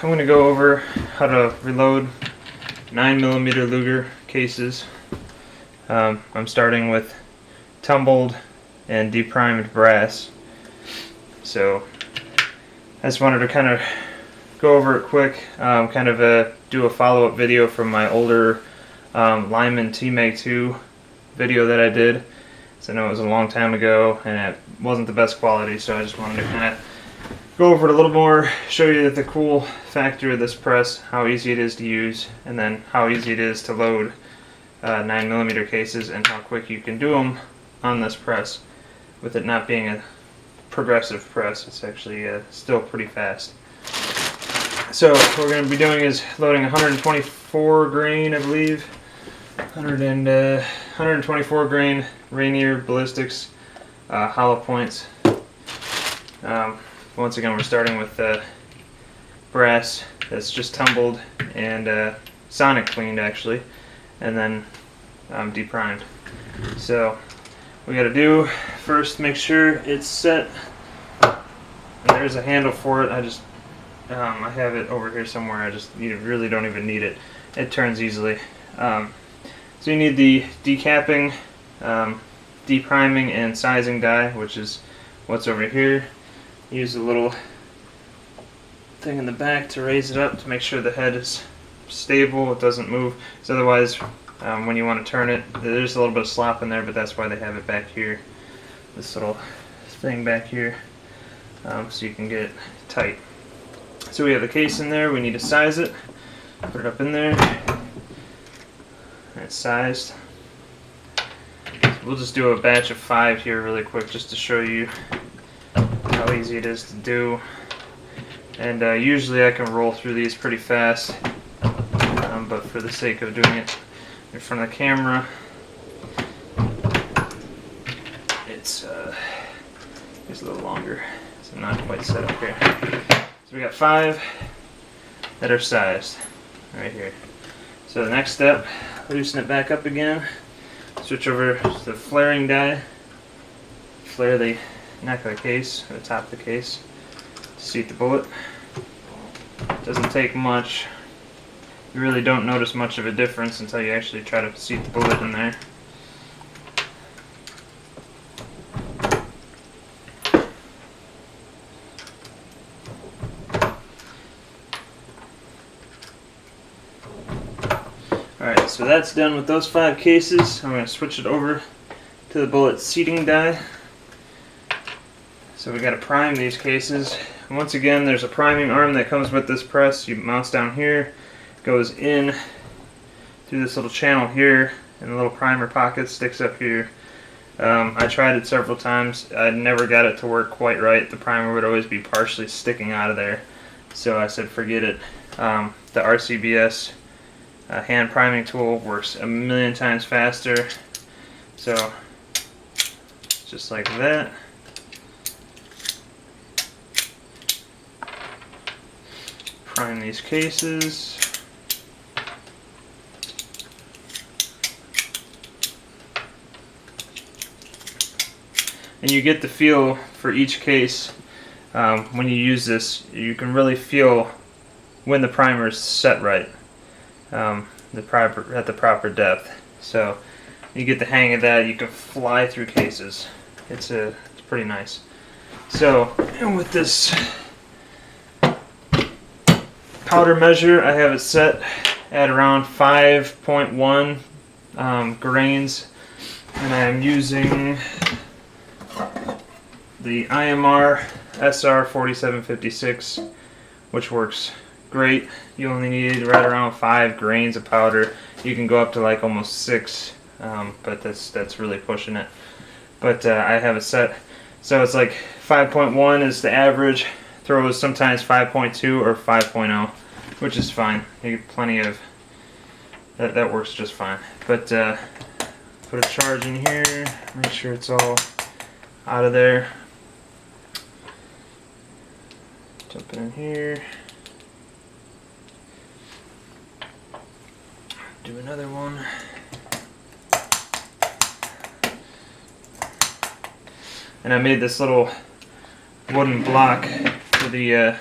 going to go over how to reload 9mm Luger cases. I'm starting with tumbled and deprimed brass. So I just wanted to kind of go over it quick, do a follow-up video from my older Lyman T-mag II video that I did. So I know it was a long time ago and it wasn't the best quality, so I just wanted to kind of go over it a little more, show you the cool factor of this press, how easy it is to use, and then how easy it is to load 9mm cases and how quick you can do them on this press with it not being a progressive press. It's actually still pretty fast. So what we're going to be doing is loading 124 grain, I believe, 124 grain Rainier ballistics, hollow points. Once again, we're starting with brass that's just tumbled and sonic cleaned actually, and then deprimed. So we got to do first, make sure it's set. And there's a handle for it. I have it over here somewhere. You really don't even need it. It turns easily. So you need the decapping, depriming, and sizing die, which is what's over here. Use a little thing in the back to raise it up to make sure the head is stable, it doesn't move. Because otherwise, when you want to turn it, there's a little bit of slop in there, but that's why they have it back here. This little thing back here, so you can get it tight. So we have the case in there, we need to size it. Put it up in there. It's sized. We'll just do a batch of 5 here really quick just to show you how easy it is to do. And usually I can roll through these pretty fast, but for the sake of doing it in front of the camera, it's a little longer, so I'm not quite set up here. So we got 5 that are sized right here. So the next step, loosen it back up again, switch over to the flaring die, flare the neck of the case, or the top of the case, to seat the bullet. Doesn't take much. You really don't notice much of a difference until you actually try to seat the bullet in there. Alright, so that's done with those 5 cases. I'm going to switch it over to the bullet seating die. So we got to prime these cases. And once again, there's a priming arm that comes with this press. You mouse down here, goes in through this little channel here, and the little primer pocket sticks up here. I tried it several times. I never got it to work quite right. The primer would always be partially sticking out of there. So I said forget it. The RCBS hand priming tool works a million times faster. So just like that. Prime these cases. And you get the feel for each case when you use this. You can really feel when the primer is set right, at the proper depth. So you get the hang of that. You can fly through cases. It's pretty nice. So, and with this powder measure, I have it set at around 5.1 grains, and I'm using the IMR SR 4756, which works great. You only need right around 5 grains of powder. You can go up to like almost 6, but that's really pushing it. But I have it set, so it's like 5.1 is the average. Throws sometimes 5.2 or 5.0, which is fine. You get plenty of that works just fine. But put a charge in here, make sure it's all out of there. Dump it in here. Do another one. And I made this little wooden block for the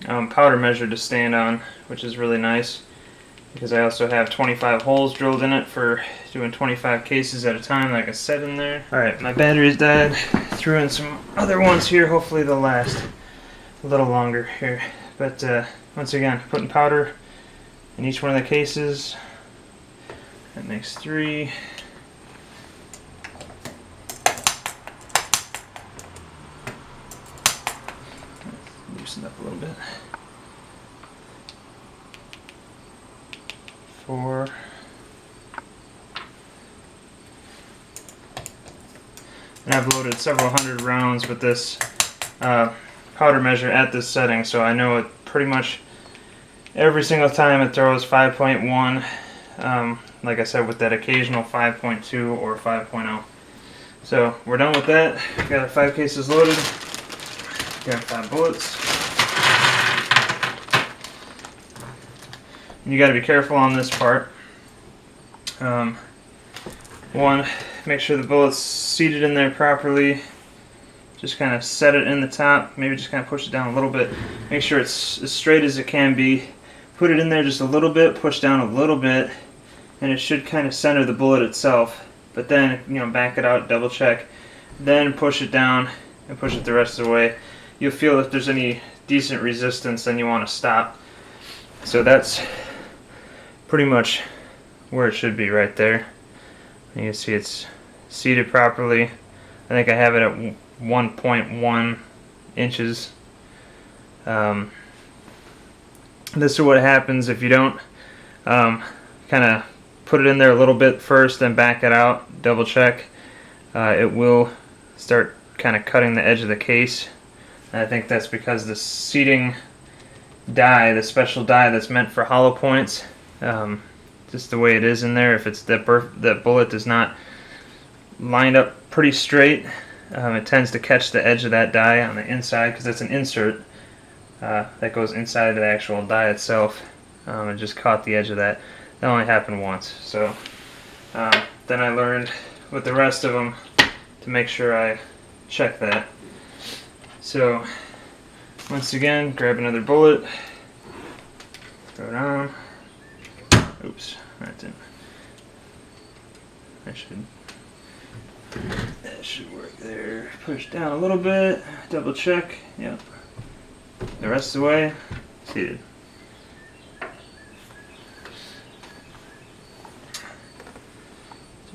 powder measure to stand on, which is really nice because I also have 25 holes drilled in it for doing 25 cases at a time, like I said in there. Alright, my battery's died. Threw in some other ones here. Hopefully they'll last a little longer here. But once again, putting powder in each one of the cases. That makes 3. Loosen up a little bit. 4. And I've loaded several hundred rounds with this powder measure at this setting, so I know it pretty much every single time it throws 5.1, like I said, with that occasional 5.2 or 5.0. So we're done with that. Got our 5 cases loaded. Got 5 bullets. You got to be careful on this part. One, make sure the bullet's seated in there properly. Just kind of set it in the top, maybe just kind of push it down a little bit. Make sure it's as straight as it can be. Put it in there just a little bit, push down a little bit, and it should kind of center the bullet itself. But then, back it out, double check, then push it down and push it the rest of the way. You'll feel if there's any decent resistance, then you want to stop. So that's pretty much where it should be right there. You can see it's seated properly. I think I have it at 1.1 inches. This is what happens if you don't kind of put it in there a little bit first, then back it out, double check. It will start kind of cutting the edge of the case. And I think that's because the seating die, the special die that's meant for hollow points, just the way it is in there, if it's that bullet does not line up pretty straight, it tends to catch the edge of that die on the inside because it's an insert that goes inside the actual die itself. It just caught the edge of that. That only happened once. So then I learned with the rest of them to make sure I check that. So once again, grab another bullet, throw it on. Oops, that didn't. That should work there. Push down a little bit, double check. Yep. The rest of the way, seated. Do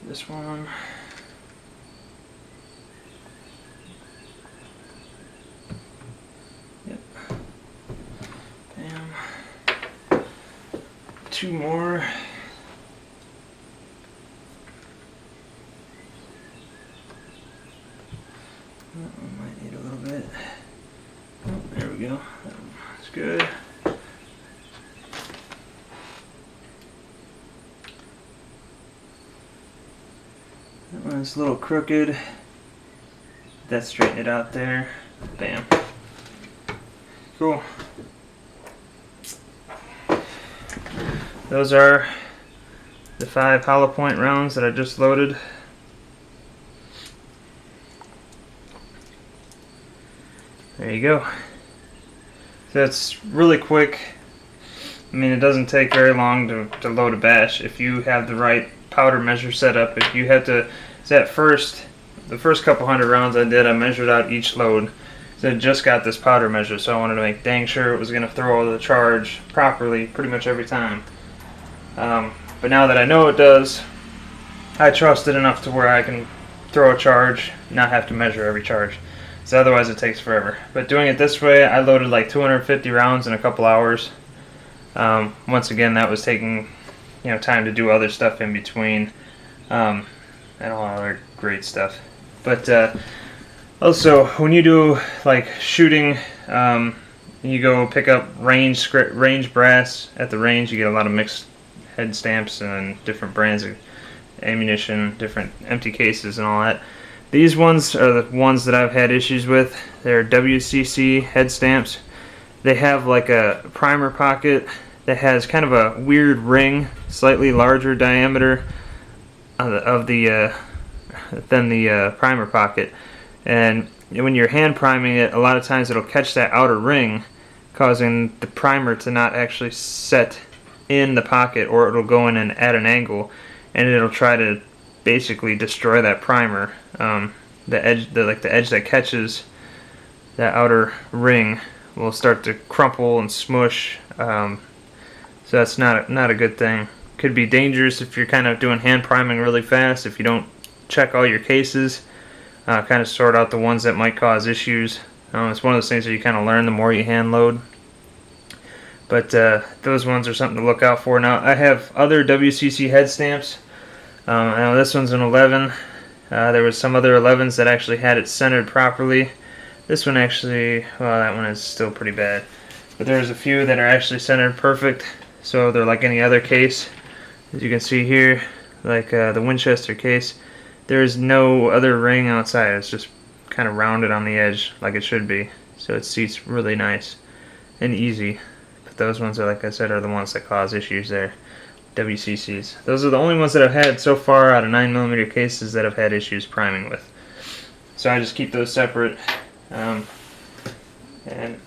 this one. Yep. Bam. 2 more. That one might need a little bit. Oh, there we go. That's good. That one's a little crooked. Let's straighten it out there. Bam. Cool. Those are the 5 hollow point rounds that I just loaded. There you go. So that's really quick. I mean, it doesn't take very long to load a batch if you have the right powder measure set up. If you have to, the first couple hundred rounds I did, I measured out each load. So I just got this powder measure, so I wanted to make dang sure it was going to throw the charge properly pretty much every time. But now that I know it does, I trust it enough to where I can throw a charge, not have to measure every charge. So otherwise it takes forever. But doing it this way, I loaded like 250 rounds in a couple hours. Once again, that was taking time to do other stuff in between, and all other great stuff. But also, when you do like shooting, you go pick up range brass at the range. You get a lot of mixed head stamps and different brands of ammunition, different empty cases and all that. These ones are the ones that I've had issues with. They're WCC head stamps. They have like a primer pocket that has kind of a weird ring, slightly larger diameter than the primer pocket. And when you're hand priming it, a lot of times it'll catch that outer ring causing the primer to not actually set in the pocket, or it'll go in and at an angle, and it'll try to basically destroy that primer. The edge that catches that outer ring will start to crumple and smush. So that's not a good thing. Could be dangerous if you're kind of doing hand priming really fast. If you don't check all your cases, kind of sort out the ones that might cause issues. It's one of those things that you kind of learn the more you hand load. But those ones are something to look out for. Now I have other WCC head stamps. I know this one's an 11. There was some other 11s that actually had it centered properly. This one actually, well, that one is still pretty bad. But there's a few that are actually centered perfect. So they're like any other case. As you can see here, like the Winchester case, there is no other ring outside. It's just kind of rounded on the edge like it should be. So it seats really nice and easy. But those ones are, like I said, are the ones that cause issues there. WCCs. Those are the only ones that I've had so far out of 9mm cases that I've had issues priming with. So I just keep those separate. And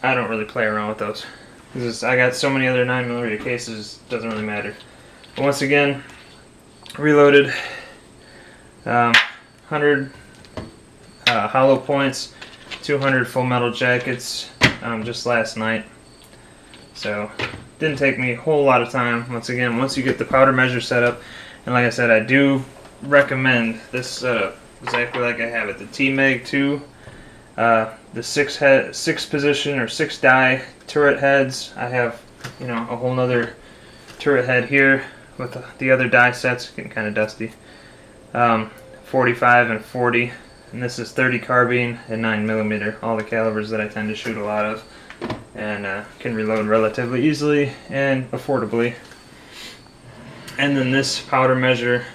I don't really play around with those. I got so many other 9mm cases, it doesn't really matter. But once again, reloaded 100 hollow points, 200 full metal jackets just last night. So didn't take me a whole lot of time. Once again, once you get the powder measure set up, and like I said, I do recommend this setup exactly like I have it. The T-mag II, the 6 position or 6 die turret heads. I have, you know, a whole nother turret head here with the other die sets. Getting kind of dusty. 45 and 40, and this is 30 carbine and 9mm. All the calibers that I tend to shoot a lot of, and can reload relatively easily and affordably. And then this powder measure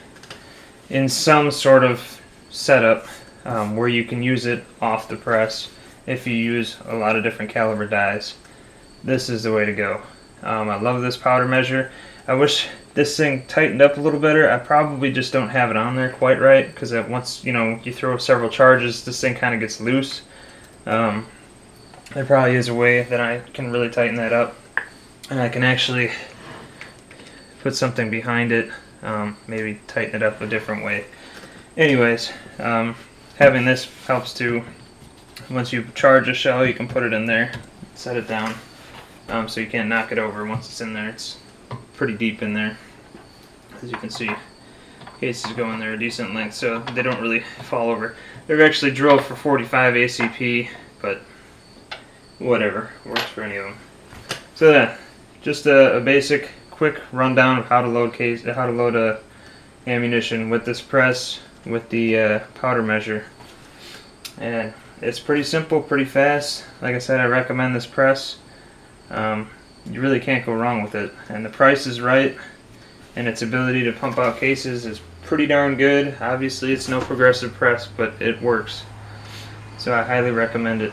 in some sort of setup where you can use it off the press if you use a lot of different caliber dies. This is the way to go. I love this powder measure. I wish this thing tightened up a little better. I probably just don't have it on there quite right, because once you throw several charges, this thing kind of gets loose. There probably is a way that I can really tighten that up, and I can actually put something behind it, maybe tighten it up a different way. Anyways, having this helps too. Once you charge a shell, you can put it in there, set it down, so you can't knock it over once it's in there. It's pretty deep in there, as you can see. Cases go in there a decent length, so they don't really fall over. They're actually drilled for 45 ACP, but whatever, works for any of them. So yeah, just a basic, quick rundown of how to load ammunition with this press, with the powder measure, and it's pretty simple, pretty fast. Like I said, I recommend this press. You really can't go wrong with it, and the price is right, and its ability to pump out cases is pretty darn good. Obviously, it's no progressive press, but it works, so I highly recommend it.